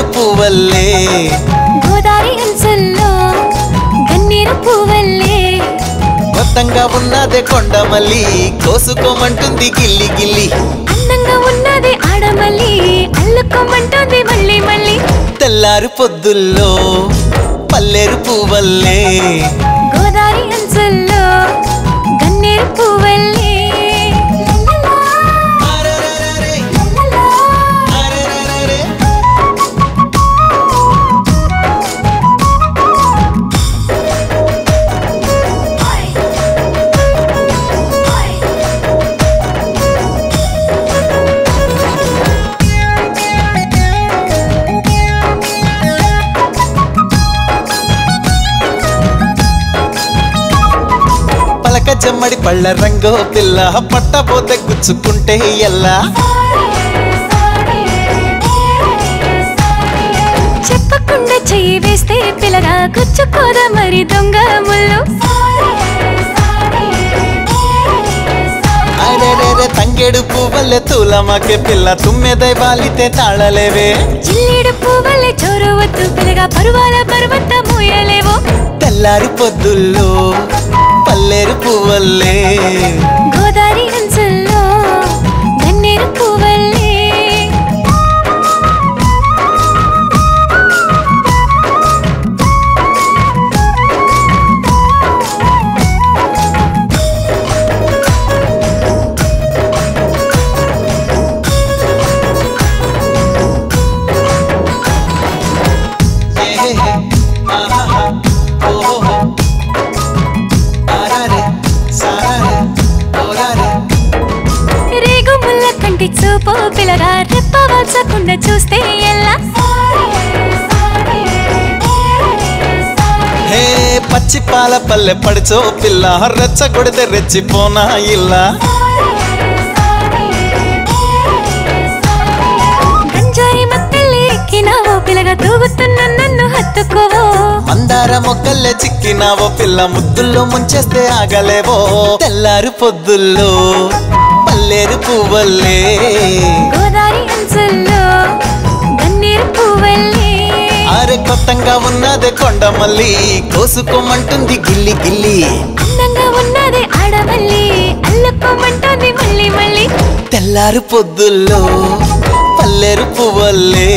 పల్లెరు పువ్వల్లే గోదారి అంచుల్లో గన్నేరు పువ్వల్లే మొత్తంగా ఉన్నదే కొండమల్లి కోసుకోమంటుంది గిల్లి గిల్లి అందంగా ఉన్నది ఆడమల్లి అల్లుకోమంటుంది మళ్ళీ మళ్ళీ తెల్లారు పొద్దుల్లో పల్లెరు పువ్వల్లే గోదారి అంచుల్లో గన్నేరు పువ్వల్లే జమ్మడి పళ్ళ రంగో పిల్ల పట్టబోతే గుచ్చుకుంటే ఎల్లా చెప్పకుండా చెయ్యి వేస్తే పిల్లగా గుచ్చుకోదా మరి దొంగ ముళ్ళు అరే తంగేడు పువ్వల్లే తూలమాకే పిల్ల తుమ్మెదై వాలితే తాళలేవే జిల్లేడు పువ్వల్లే చోరు వద్దు పిల్లగా పరువాల పర్వత మూయలేవో తెల్లారు పొద్దుల్లో పల్లెరు పువ్వల్లే గోదారి అంచుల్లో గన్నేరు పువ్వల్లే చూపో పిల్లగా రెప్పవల్చకుండా చూస్తే ఎలా హే పచ్చి పాల పల్లె పడిచో పిల్ల రెచ్చగొడితే రెచ్చిపోనా ఇల్లా గంజాయి మత్తెల్లి ఎక్కినావో పిల్లగా తూగుతున్న నన్ను హత్తుకోవో మందార మొక్కల్లే చిక్కినావో పిల్ల ముద్దుల్లో ముంచేస్తే ఆగలేవో తెల్లారు పొద్దుల్లో పల్లెరు పువ్వల్లే గోదారి అంచుల్లో గన్నేరు పువ్వల్లే అరే కొత్తంగా ఉన్నదే కొండమల్లి కోసుకోమంటుంది గిల్లి గిల్లి అందంగా ఉన్నదే ఆడమల్లి అల్లుకోమంటుంది మళ్ళీ మళ్ళీ తెల్లారు పొద్దుల్లో పల్లెరు పువ్వల్లే